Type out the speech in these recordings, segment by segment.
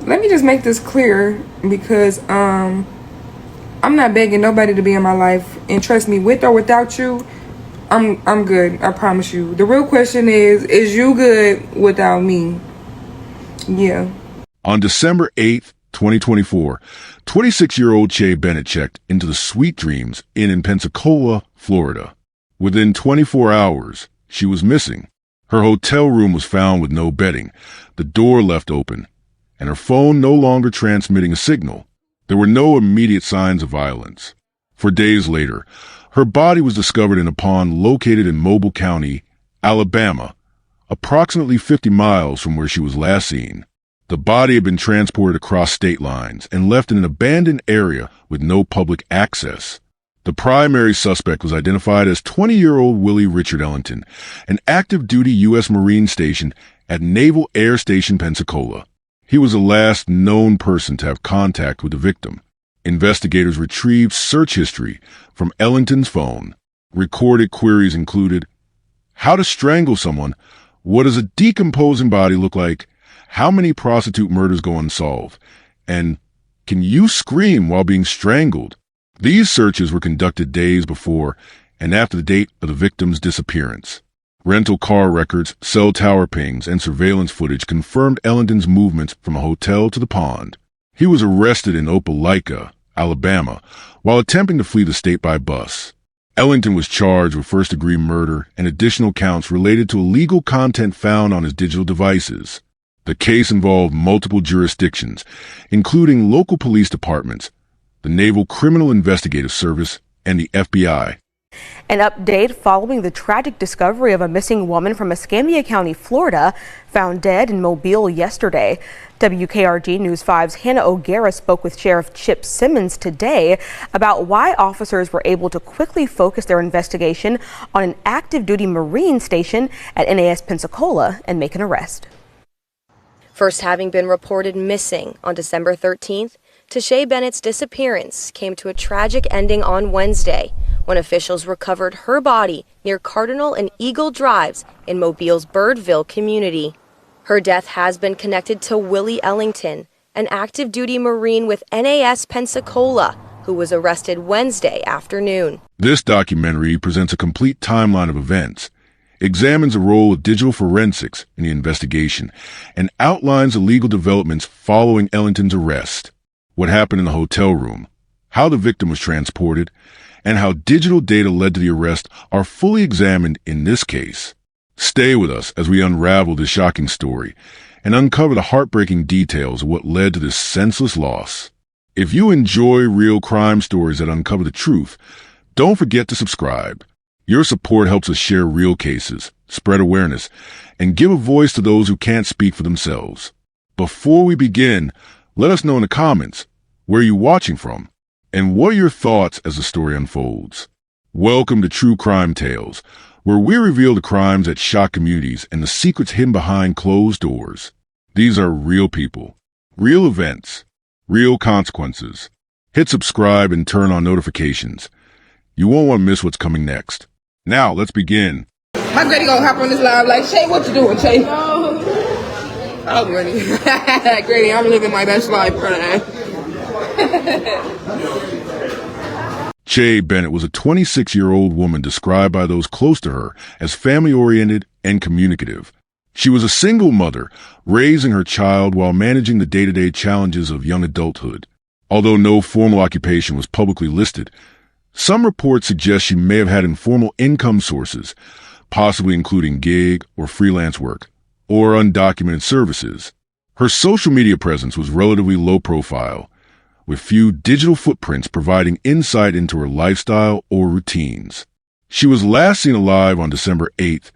Let me just make this clear because I'm not begging nobody to be in my life, and trust me, with or without you, I'm good. I promise you. The real question is you good without me? Yeah. On December 8th, 2024, 26-year-old Tshey Bennett checked into the Sweet Dreams Inn in Pensacola, Florida. Within 24 hours, she was missing. Her hotel room was found with no bedding, the door left open, and her phone no longer transmitting a signal. There were no immediate signs of violence. For days later, her body was discovered in a pond located in Mobile County, Alabama, approximately 50 miles from where she was last seen. The body had been transported across state lines and left in an abandoned area with no public access. The primary suspect was identified as 20-year-old Willie Richard Ellington, an active-duty U.S. Marine stationed at Naval Air Station Pensacola. He was the last known person to have contact with the victim. Investigators retrieved search history from Ellington's phone. Recorded queries included: how to strangle someone, what does a decomposing body look like, how many prostitute murders go unsolved, and can you scream while being strangled? These searches were conducted days before and after the date of the victim's disappearance. Rental car records, cell tower pings, and surveillance footage confirmed Ellington's movements from a hotel to the pond. He was arrested in Opelika, Alabama, while attempting to flee the state by bus. Ellington was charged with first-degree murder and additional counts related to illegal content found on his digital devices. The case involved multiple jurisdictions, including local police departments, the Naval Criminal Investigative Service, and the FBI. An update following the tragic discovery of a missing woman from Escambia County, Florida, found dead in Mobile yesterday. WKRG News 5's Hannah O'Gara spoke with Sheriff Chip Simmons today about why officers were able to quickly focus their investigation on an active-duty Marine station at NAS Pensacola and make an arrest. First having been reported missing on December 13th, Tshey Bennett's disappearance came to a tragic ending on Wednesday when officials recovered her body near Cardinal and Eagle Drives in Mobile's Birdville community. Her death has been connected to Willie Ellington, an active-duty Marine with NAS Pensacola, who was arrested Wednesday afternoon. This documentary presents a complete timeline of events, examines the role of digital forensics in the investigation, and outlines the legal developments following Ellington's arrest, what happened in the hotel room, how the victim was transported, and how digital data led to the arrest are fully examined in this case. Stay with us as we unravel this shocking story and uncover the heartbreaking details of what led to this senseless loss. If you enjoy real crime stories that uncover the truth, don't forget to subscribe. Your support helps us share real cases, spread awareness, and give a voice to those who can't speak for themselves. Before we begin, let us know in the comments where you're watching from and what are your thoughts as the story unfolds. Welcome to True Crime Tales, where we reveal the crimes that shock communities and the secrets hidden behind closed doors. These are real people, real events, real consequences. Hit subscribe and turn on notifications. You won't want to miss what's coming next. Now, let's begin. My granny gonna hop on this live like, Shay, what you doing, Shay? Oh, Granny. Granny, I'm living my best life, Granny. Tshey Bennett was a 26-year-old woman described by those close to her as family-oriented and communicative. She was a single mother, raising her child while managing the day-to-day challenges of young adulthood. Although no formal occupation was publicly listed, some reports suggest she may have had informal income sources, possibly including gig or freelance work, or undocumented services. Her social media presence was relatively low profile, with few digital footprints providing insight into her lifestyle or routines. She was last seen alive on December 8th,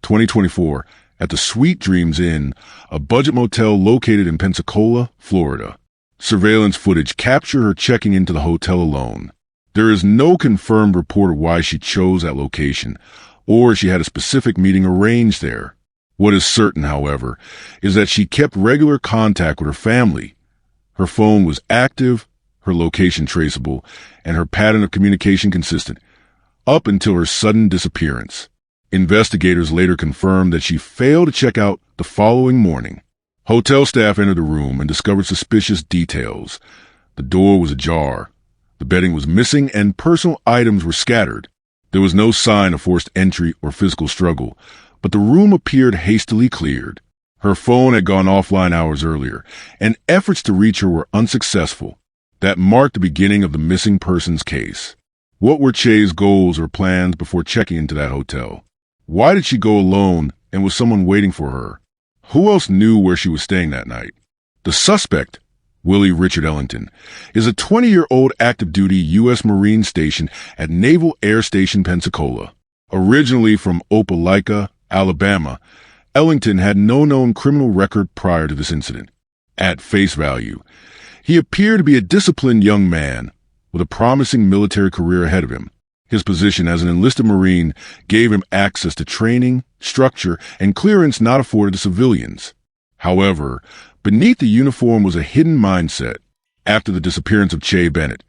2024, at the Sweet Dreams Inn, a budget motel located in Pensacola, Florida. Surveillance footage captured her checking into the hotel alone. There is no confirmed report of why she chose that location, or if she had a specific meeting arranged there. What is certain, however, is that she kept regular contact with her family. Her phone was active, her location traceable, and her pattern of communication consistent, up until her sudden disappearance. Investigators later confirmed that she failed to check out the following morning. Hotel staff entered the room and discovered suspicious details. The door was ajar, the bedding was missing, and personal items were scattered. There was no sign of forced entry or physical struggle, but the room appeared hastily cleared. Her phone had gone offline hours earlier, and efforts to reach her were unsuccessful. That marked the beginning of the missing persons case. What were Tshey's goals or plans before checking into that hotel? Why did she go alone, and was someone waiting for her? Who else knew where she was staying that night? The suspect, Willie Richard Ellington, is a 20-year-old active-duty U.S. Marine stationed at Naval Air Station Pensacola. Originally from Opelika, Alabama, Ellington had no known criminal record prior to this incident. At face value, he appeared to be a disciplined young man with a promising military career ahead of him. His position as an enlisted Marine gave him access to training, structure, and clearance not afforded to civilians. However, beneath the uniform was a hidden mindset. After the disappearance of Tshey Bennett,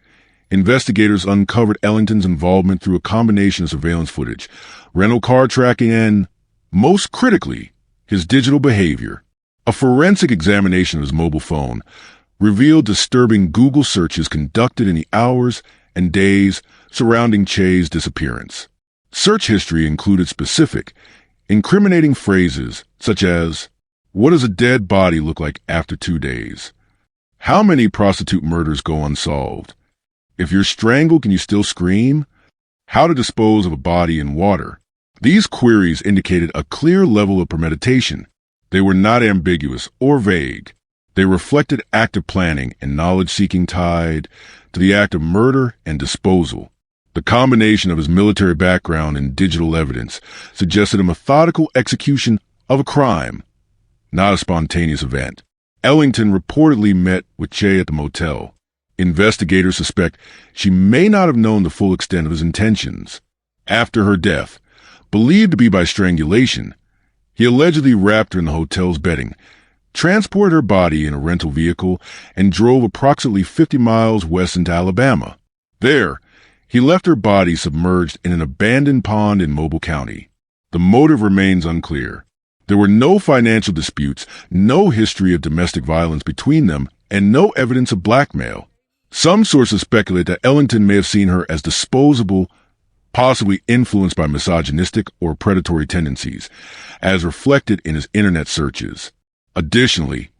investigators uncovered Ellington's involvement through a combination of surveillance footage, rental car tracking, and, most critically, his digital behavior. A forensic examination of his mobile phone revealed disturbing Google searches conducted in the hours and days surrounding Tshey's disappearance. Search history included specific, incriminating phrases such as, "What does a dead body look like after 2 days? How many prostitute murders go unsolved? If you're strangled, can you still scream? How to dispose of a body in water?" These queries indicated a clear level of premeditation. They were not ambiguous or vague. They reflected active planning and knowledge-seeking tied to the act of murder and disposal. The combination of his military background and digital evidence suggested a methodical execution of a crime, not a spontaneous event. Ellington reportedly met with Tshey at the motel. Investigators suspect she may not have known the full extent of his intentions. After her death, believed to be by strangulation, he allegedly wrapped her in the hotel's bedding, transported her body in a rental vehicle, and drove approximately 50 miles west into Alabama. There, he left her body submerged in an abandoned pond in Mobile County. The motive remains unclear. There were no financial disputes, no history of domestic violence between them, and no evidence of blackmail. Some sources speculate that Ellington may have seen her as disposable, possibly influenced by misogynistic or predatory tendencies, as reflected in his internet searches. Additionally,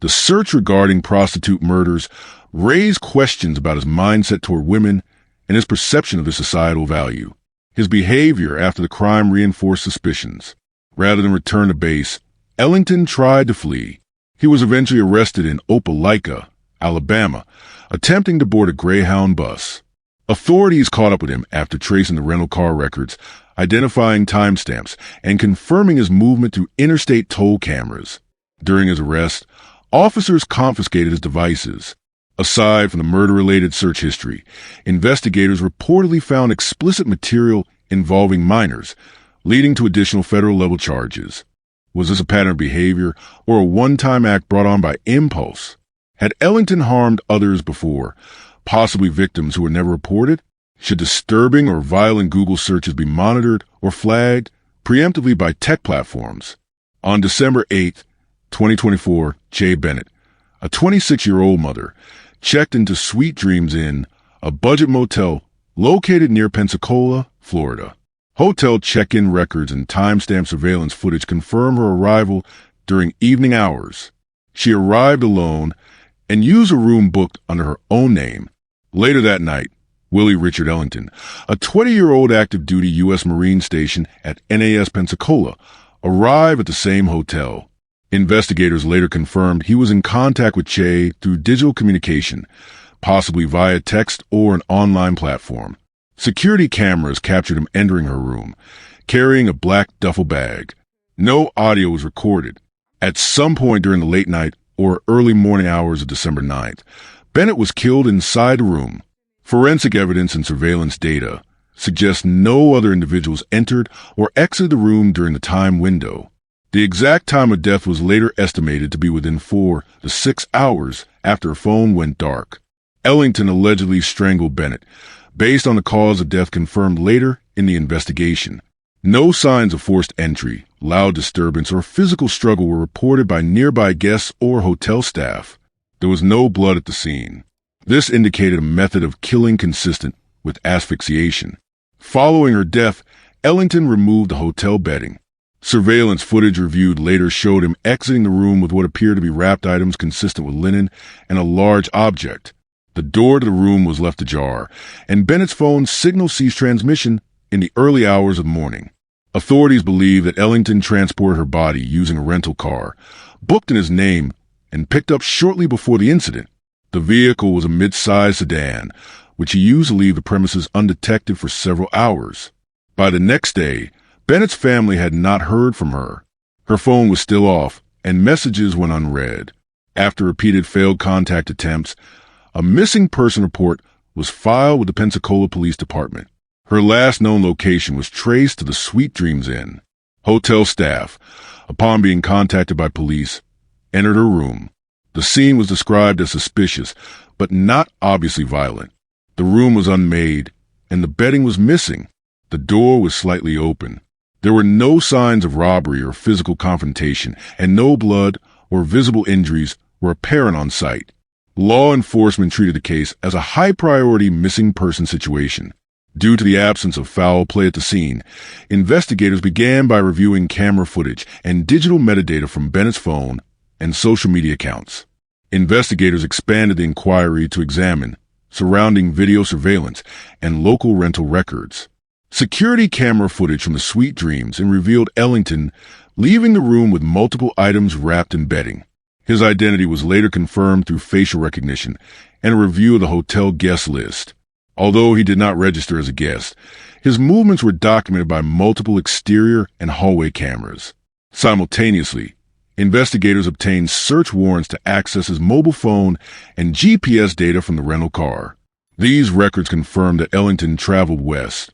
the search regarding prostitute murders raised questions about his mindset toward women and his perception of their societal value. His behavior after the crime reinforced suspicions. Rather than return to base, Ellington tried to flee. He was eventually arrested in Opelika, Alabama, attempting to board a Greyhound bus. Authorities caught up with him after tracing the rental car records, identifying timestamps, and confirming his movement through interstate toll cameras. During his arrest, officers confiscated his devices. Aside from the murder-related search history, investigators reportedly found explicit material involving minors, leading to additional federal-level charges. Was this a pattern of behavior or a one-time act brought on by impulse? Had Ellington harmed others before, possibly victims who were never reported? Should disturbing or violent Google searches be monitored or flagged preemptively by tech platforms? On December 8, 2024, Tshey Bennett, a 26-year-old mother, checked into Sweet Dreams Inn, a budget motel located near Pensacola, Florida. Hotel check-in records and timestamp surveillance footage confirm her arrival during evening hours. She arrived alone and used a room booked under her own name. Later that night, Willie Richard Ellington, a 20-year-old active-duty U.S. Marine station at NAS Pensacola, arrived at the same hotel. Investigators later confirmed he was in contact with Tshey through digital communication, possibly via text or an online platform. Security cameras captured him entering her room, carrying a black duffel bag. No audio was recorded. At some point during the late night or early morning hours of December 9th, Bennett was killed inside the room. Forensic evidence and surveillance data suggest no other individuals entered or exited the room during the time window. The exact time of death was later estimated to be within 4 to 6 hours after her phone went dark. Ellington allegedly strangled Bennett, based on the cause of death confirmed later in the investigation. No signs of forced entry, loud disturbance, or physical struggle were reported by nearby guests or hotel staff. There was no blood at the scene. This indicated a method of killing consistent with asphyxiation. Following her death, Ellington removed the hotel bedding. Surveillance footage reviewed later showed him exiting the room with what appeared to be wrapped items consistent with linen and a large object. The door to the room was left ajar, and Bennett's phone signal ceased transmission in the early hours of the morning. Authorities believe that Ellington transported her body using a rental car, booked in his name, and picked up shortly before the incident. The vehicle was a mid-sized sedan, which he used to leave the premises undetected for several hours. By the next day, Bennett's family had not heard from her. Her phone was still off, and messages went unread. After repeated failed contact attempts, a missing person report was filed with the Pensacola Police Department. Her last known location was traced to the Sweet Dreams Inn. Hotel staff, upon being contacted by police, entered her room. The scene was described as suspicious, but not obviously violent. The room was unmade, and the bedding was missing. The door was slightly open. There were no signs of robbery or physical confrontation, and no blood or visible injuries were apparent on site. Law enforcement treated the case as a high-priority missing person situation. Due to the absence of foul play at the scene, investigators began by reviewing camera footage and digital metadata from Bennett's phone and social media accounts. Investigators expanded the inquiry to examine surrounding video surveillance and local rental records. Security camera footage from the Sweet Dreams Inn revealed Ellington leaving the room with multiple items wrapped in bedding. His identity was later confirmed through facial recognition and a review of the hotel guest list. Although he did not register as a guest, his movements were documented by multiple exterior and hallway cameras. Simultaneously, investigators obtained search warrants to access his mobile phone and GPS data from the rental car. These records confirmed that Ellington traveled west,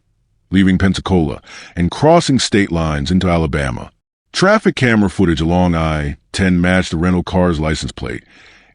leaving Pensacola and crossing state lines into Alabama. Traffic camera footage along I-10 matched the rental car's license plate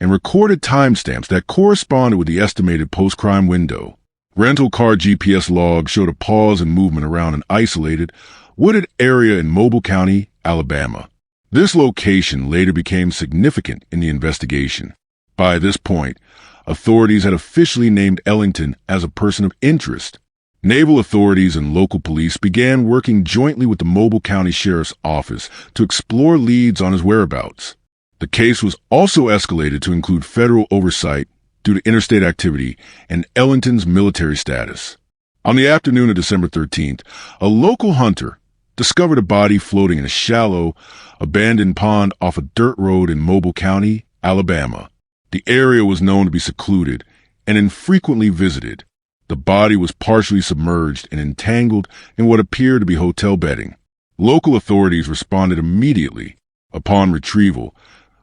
and recorded timestamps that corresponded with the estimated post-crime window. Rental car GPS logs showed a pause in movement around an isolated, wooded area in Mobile County, Alabama. This location later became significant in the investigation. By this point, authorities had officially named Ellington as a person of interest. Naval authorities and local police began working jointly with the Mobile County Sheriff's Office to explore leads on his whereabouts. The case was also escalated to include federal oversight due to interstate activity and Ellington's military status. On the afternoon of December 13th, a local hunter discovered a body floating in a shallow, abandoned pond off a dirt road in Mobile County, Alabama. The area was known to be secluded and infrequently visited. The body was partially submerged and entangled in what appeared to be hotel bedding. Local authorities responded immediately. Upon retrieval,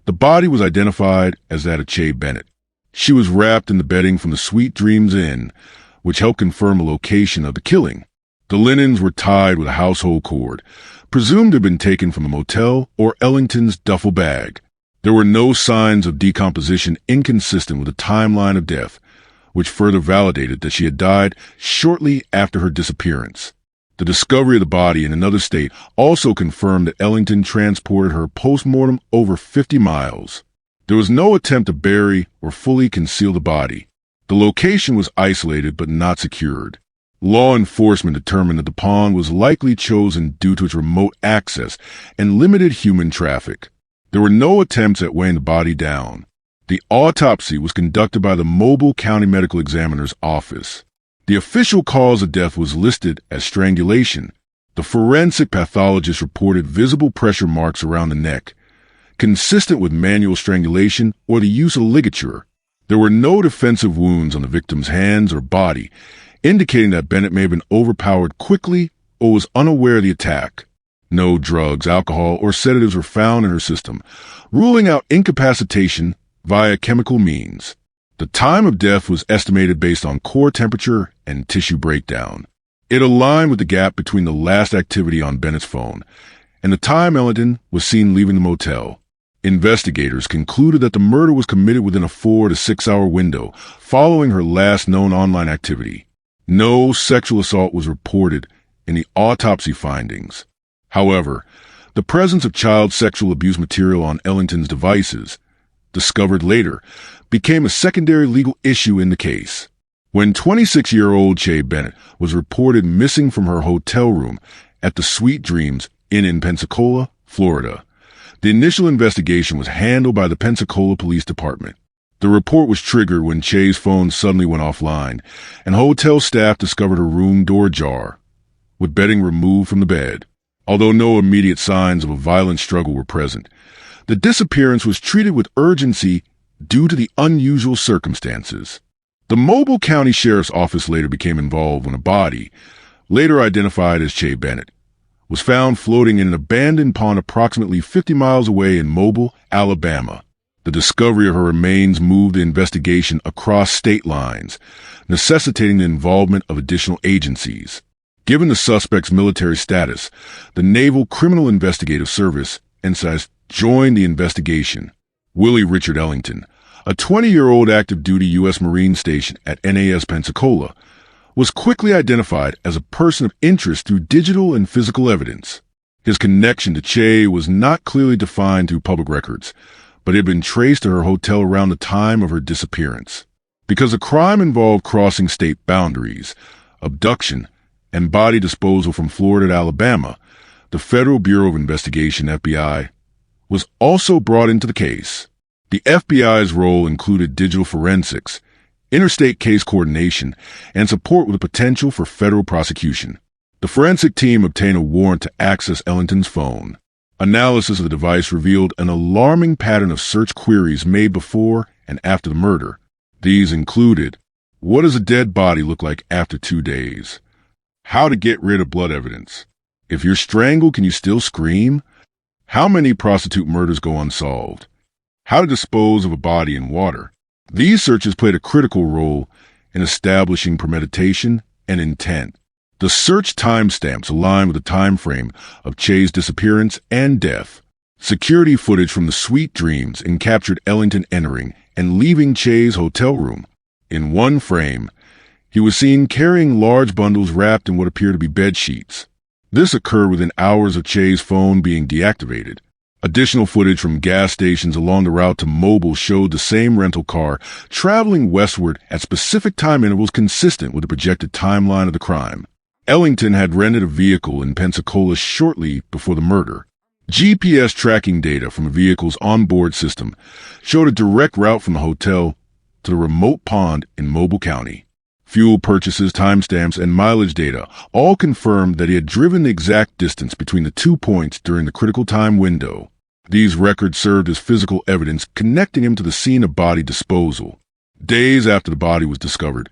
the body was identified as that of Tshey Bennett. She was wrapped in the bedding from the Sweet Dreams Inn, which helped confirm the location of the killing. The linens were tied with a household cord, presumed to have been taken from the motel or Ellington's duffel bag. There were no signs of decomposition inconsistent with the timeline of death, which further validated that she had died shortly after her disappearance. The discovery of the body in another state also confirmed that Ellington transported her post-mortem over 50 miles. There was no attempt to bury or fully conceal the body. The location was isolated but not secured. Law enforcement determined that the pond was likely chosen due to its remote access and limited human traffic. There were no attempts at weighing the body down. The autopsy was conducted by the Mobile County Medical Examiner's Office. The official cause of death was listed as strangulation. The forensic pathologist reported visible pressure marks around the neck, consistent with manual strangulation or the use of ligature. There were no defensive wounds on the victim's hands or body, indicating that Bennett may have been overpowered quickly or was unaware of the attack. No drugs, alcohol, or sedatives were found in her system, ruling out incapacitation via chemical means. The time of death was estimated based on core temperature and tissue breakdown. It aligned with the gap between the last activity on Bennett's phone and the time Ellington was seen leaving the motel. Investigators concluded that the murder was committed within a 4 to 6 hour window following her last known online activity. No sexual assault was reported, in the autopsy findings. However, the presence of child sexual abuse material on Ellington's devices, discovered later, became a secondary legal issue in the case. When 26-year-old Tshey Bennett was reported missing from her hotel room at the Sweet Dreams Inn in Pensacola, Florida, the initial investigation was handled by the Pensacola Police Department. The report was triggered when Tshey's phone suddenly went offline, and hotel staff discovered her room door ajar, with bedding removed from the bed. Although no immediate signs of a violent struggle were present, the disappearance was treated with urgency due to the unusual circumstances. The Mobile County Sheriff's Office later became involved when a body, later identified as Tshey Bennett, was found floating in an abandoned pond approximately 50 miles away in Mobile, Alabama. The discovery of her remains moved the investigation across state lines, necessitating the involvement of additional agencies. Given the suspect's military status, the Naval Criminal Investigative Service, NCIS, joined the investigation. Willie Richard Ellington, a 20-year-old active-duty U.S. Marine station at NAS Pensacola, was quickly identified as a person of interest through digital and physical evidence. His connection to Tshey was not clearly defined through public records, but it had been traced to her hotel around the time of her disappearance. Because the crime involved crossing state boundaries, abduction, and body disposal from Florida to Alabama, the Federal Bureau of Investigation, FBI, was also brought into the case. The FBI's role included digital forensics, interstate case coordination, and support with the potential for federal prosecution. The forensic team obtained a warrant to access Ellington's phone. Analysis of the device revealed an alarming pattern of search queries made before and after the murder. These included, what does a dead body look like after 2 days? How to get rid of blood evidence? If you're strangled, can you still scream? How many prostitute murders go unsolved? How to dispose of a body in water? These searches played a critical role in establishing premeditation and intent. The search timestamps aligned with the time frame of Tshey's disappearance and death. Security footage from the Sweet Dreams captured Ellington entering and leaving Tshey's hotel room. In one frame, he was seen carrying large bundles wrapped in what appeared to be bed sheets. This occurred within hours of Tshey's phone being deactivated. Additional footage from gas stations along the route to Mobile showed the same rental car traveling westward at specific time intervals consistent with the projected timeline of the crime. Ellington had rented a vehicle in Pensacola shortly before the murder. GPS tracking data from the vehicle's onboard system showed a direct route from the hotel to the remote pond in Mobile County. Fuel purchases, timestamps, and mileage data all confirmed that he had driven the exact distance between the 2 points during the critical time window. These records served as physical evidence connecting him to the scene of body disposal. Days after the body was discovered,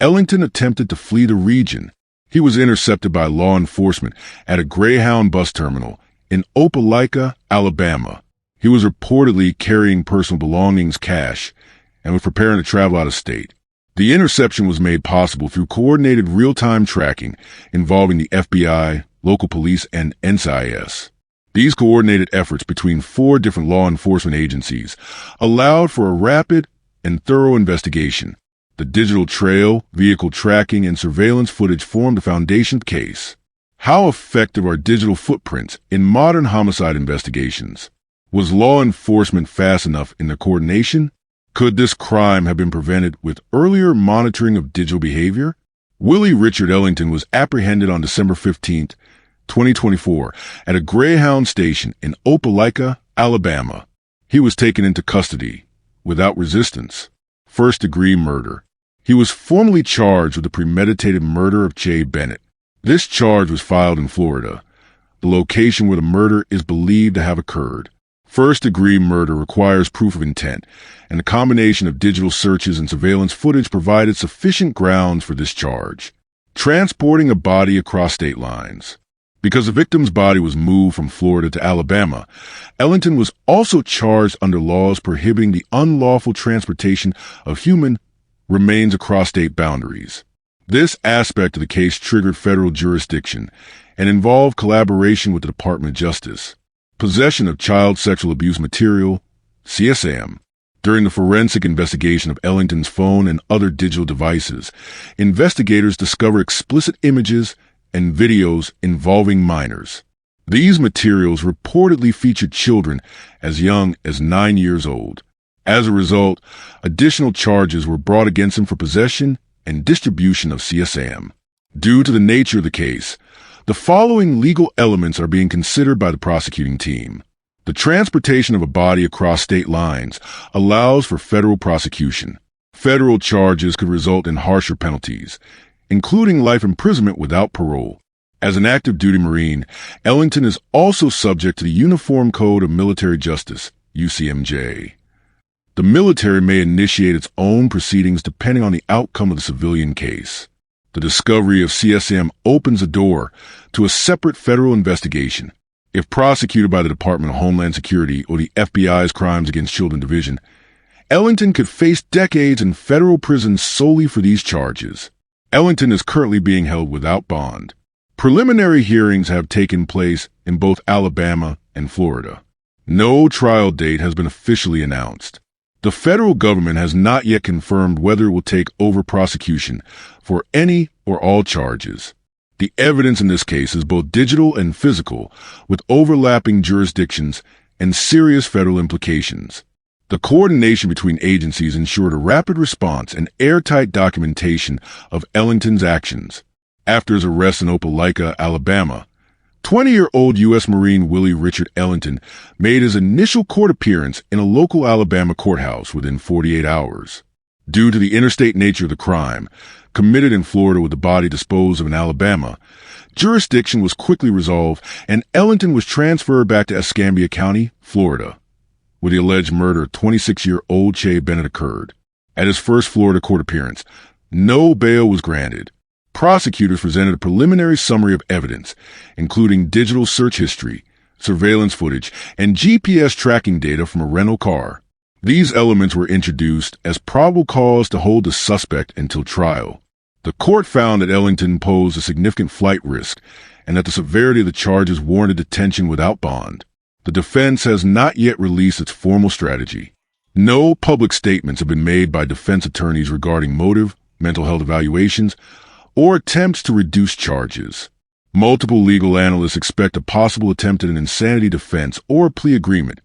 Ellington attempted to flee the region. He was intercepted by law enforcement at a Greyhound bus terminal in Opelika, Alabama. He was reportedly carrying personal belongings, cash, and was preparing to travel out of state. The interception was made possible through coordinated real-time tracking involving the FBI, local police, and NCIS. These coordinated efforts between 4 different law enforcement agencies allowed for a rapid and thorough investigation. The digital trail, vehicle tracking, and surveillance footage formed the foundation of the case. How effective are digital footprints in modern homicide investigations? Was law enforcement fast enough in their coordination? Could this crime have been prevented with earlier monitoring of digital behavior? Willie Richard Ellington was apprehended on December 15, 2024, at a Greyhound station in Opelika, Alabama. He was taken into custody without resistance. First-degree murder. He was formally charged with the premeditated murder of Tshey Bennett. This charge was filed in Florida, the location where the murder is believed to have occurred. First-degree murder requires proof of intent, and a combination of digital searches and surveillance footage provided sufficient grounds for this charge. Transporting a body across state lines. Because the victim's body was moved from Florida to Alabama, Ellington was also charged under laws prohibiting the unlawful transportation of human remains across state boundaries. This aspect of the case triggered federal jurisdiction and involved collaboration with the Department of Justice. Possession of child sexual abuse material, CSM. During the forensic investigation of Ellington's phone and other digital devices, investigators discovered explicit images and videos involving minors. These materials reportedly featured children as young as 9 years old. As a result, additional charges were brought against him for possession and distribution of CSM. Due to the nature of the case, the following legal elements are being considered by the prosecuting team. The transportation of a body across state lines allows for federal prosecution. Federal charges could result in harsher penalties, including life imprisonment without parole. As an active duty Marine, Ellington is also subject to the Uniform Code of Military Justice, UCMJ. The military may initiate its own proceedings depending on the outcome of the civilian case. The discovery of CSM opens a door to a separate federal investigation. If prosecuted by the Department of Homeland Security or the FBI's Crimes Against Children Division, Ellington could face decades in federal prison solely for these charges. Ellington is currently being held without bond. Preliminary hearings have taken place in both Alabama and Florida. No trial date has been officially announced. The federal government has not yet confirmed whether it will take over prosecution for any or all charges. The evidence in this case is both digital and physical, with overlapping jurisdictions and serious federal implications. The coordination between agencies ensured a rapid response and airtight documentation of Ellington's actions. After his arrest in Opelika, Alabama, 20-year-old U.S. Marine Willie Richard Ellington made his initial court appearance in a local Alabama courthouse within 48 hours. Due to the interstate nature of the crime, committed in Florida with the body disposed of in Alabama, jurisdiction was quickly resolved and Ellington was transferred back to Escambia County, Florida, where the alleged murder of 26-year-old Tshey Bennett occurred. At his first Florida court appearance, no bail was granted. Prosecutors presented a preliminary summary of evidence, including digital search history, surveillance footage, and GPS tracking data from a rental car. These elements were introduced as probable cause to hold the suspect until trial. The court found that Ellington posed a significant flight risk and that the severity of the charges warranted detention without bond. The defense has not yet released its formal strategy. No public statements have been made by defense attorneys regarding motive, mental health evaluations, or attempts to reduce charges. Multiple legal analysts expect a possible attempt at an insanity defense or a plea agreement,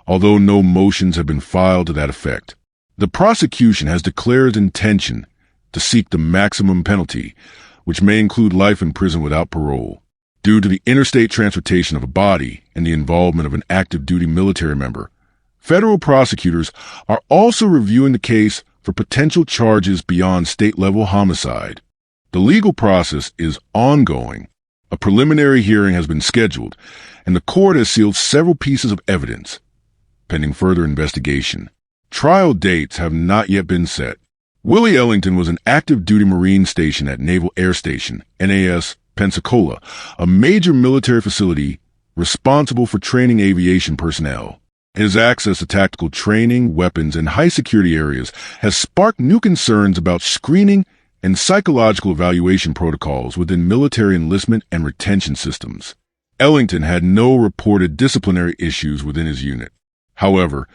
although no motions have been filed to that effect. The prosecution has declared its intention to seek the maximum penalty, which may include life in prison without parole. Due to the interstate transportation of a body and the involvement of an active duty military member, federal prosecutors are also reviewing the case for potential charges beyond state-level homicide. The legal process is ongoing. A preliminary hearing has been scheduled, and the court has sealed several pieces of evidence, pending further investigation. Trial dates have not yet been set. Willie Ellington was an active duty Marine station at Naval Air Station, NAS, Pensacola, a major military facility responsible for training aviation personnel. His access to tactical training, weapons, and high-security areas has sparked new concerns about screening and psychological evaluation protocols within military enlistment and retention systems. Ellington had no reported disciplinary issues within his unit. However,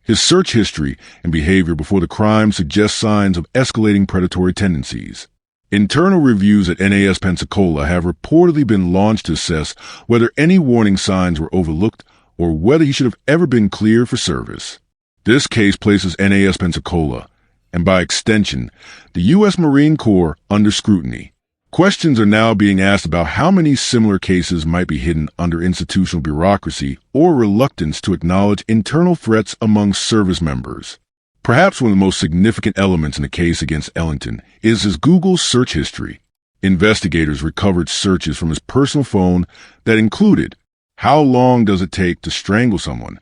his search history and behavior before the crime suggest signs of escalating predatory tendencies. Internal reviews at NAS Pensacola have reportedly been launched to assess whether any warning signs were overlooked or whether he should have ever been cleared for service. This case places NAS Pensacola, and by extension, the U.S. Marine Corps, under scrutiny. Questions are now being asked about how many similar cases might be hidden under institutional bureaucracy or reluctance to acknowledge internal threats among service members. Perhaps one of the most significant elements in the case against Ellington is his Google search history. Investigators recovered searches from his personal phone that included: how long does it take to strangle someone?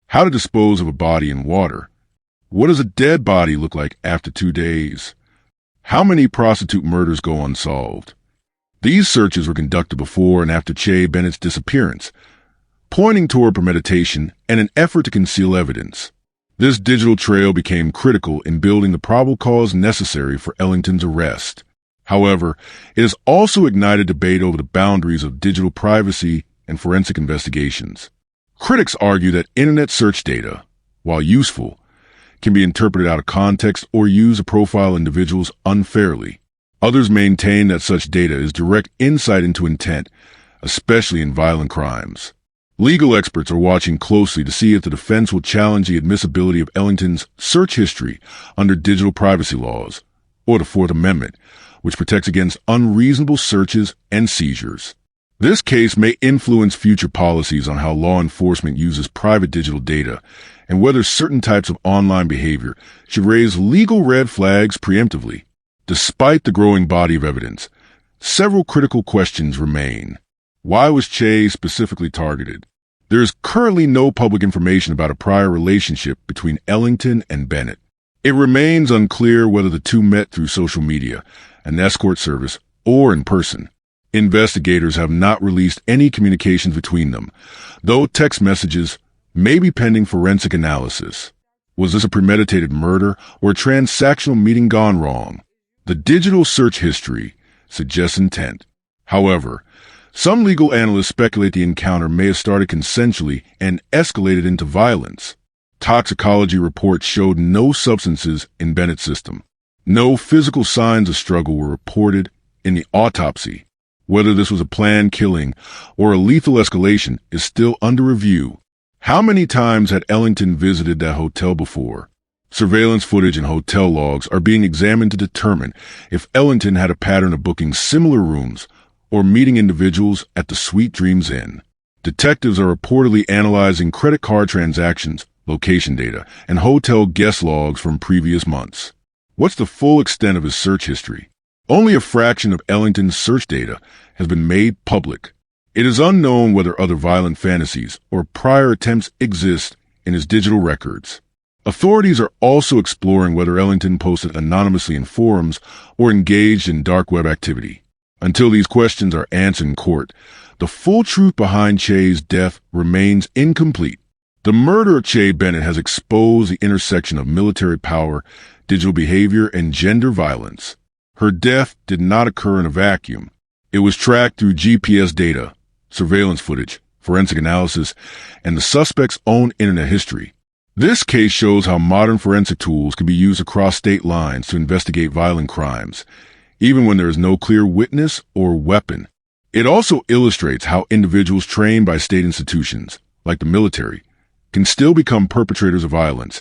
How to dispose of a body in water? What does a dead body look like after 2 days? How many prostitute murders go unsolved? These searches were conducted before and after Tshey Bennett's disappearance, pointing toward premeditation and an effort to conceal evidence. This digital trail became critical in building the probable cause necessary for Ellington's arrest. However, it has also ignited debate over the boundaries of digital privacy and forensic investigations. Critics argue that internet search data, while useful, can be interpreted out of context or used to profile individuals unfairly. Others maintain that such data is direct insight into intent, especially in violent crimes. Legal experts are watching closely to see if the defense will challenge the admissibility of Ellington's search history under digital privacy laws, or the Fourth Amendment, which protects against unreasonable searches and seizures. This case may influence future policies on how law enforcement uses private digital data and whether certain types of online behavior should raise legal red flags preemptively. Despite the growing body of evidence, several critical questions remain. Why was Tshey specifically targeted? There is currently no public information about a prior relationship between Ellington and Bennett. It remains unclear whether the two met through social media, an escort service, or in person. Investigators have not released any communications between them, though text messages may be pending forensic analysis. Was this a premeditated murder or a transactional meeting gone wrong? The digital search history suggests intent. However, some legal analysts speculate the encounter may have started consensually and escalated into violence. Toxicology reports showed no substances in Bennett's system. No physical signs of struggle were reported in the autopsy. Whether this was a planned killing or a lethal escalation is still under review. How many times had Ellington visited that hotel before? Surveillance footage and hotel logs are being examined to determine if Ellington had a pattern of booking similar rooms or meeting individuals at the Sweet Dreams Inn. Detectives are reportedly analyzing credit card transactions, location data, and hotel guest logs from previous months. What's the full extent of his search history? Only a fraction of Ellington's search data has been made public. It is unknown whether other violent fantasies or prior attempts exist in his digital records. Authorities are also exploring whether Ellington posted anonymously in forums or engaged in dark web activity. Until these questions are answered in court, the full truth behind Tshey's death remains incomplete. The murder of Tshey Bennett has exposed the intersection of military power, digital behavior, and gender violence. Her death did not occur in a vacuum. It was tracked through GPS data, surveillance footage, forensic analysis, and the suspect's own internet history. This case shows how modern forensic tools can be used across state lines to investigate violent crimes, even when there is no clear witness or weapon. It also illustrates how individuals trained by state institutions, like the military, can still become perpetrators of violence,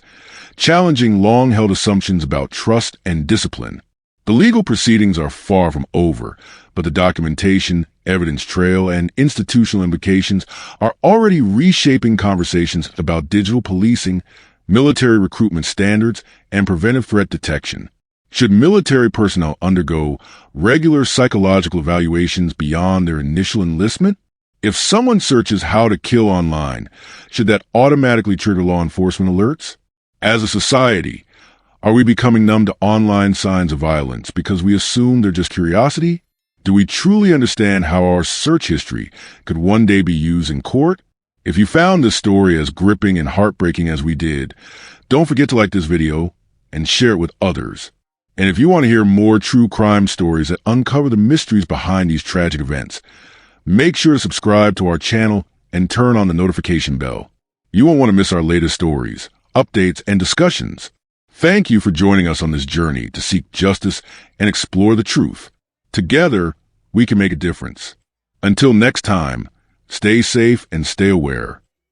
challenging long-held assumptions about trust and discipline. The legal proceedings are far from over, but the documentation, evidence trail, and institutional implications are already reshaping conversations about digital policing, military recruitment standards, and preventive threat detection. Should military personnel undergo regular psychological evaluations beyond their initial enlistment? If someone searches how to kill online, should that automatically trigger law enforcement alerts? As a society, are we becoming numb to online signs of violence because we assume they're just curiosity? Do we truly understand how our search history could one day be used in court? If you found this story as gripping and heartbreaking as we did, don't forget to like this video and share it with others. And if you want to hear more true crime stories that uncover the mysteries behind these tragic events, make sure to subscribe to our channel and turn on the notification bell. You won't want to miss our latest stories, updates, and discussions. Thank you for joining us on this journey to seek justice and explore the truth. Together, we can make a difference. Until next time, stay safe and stay aware.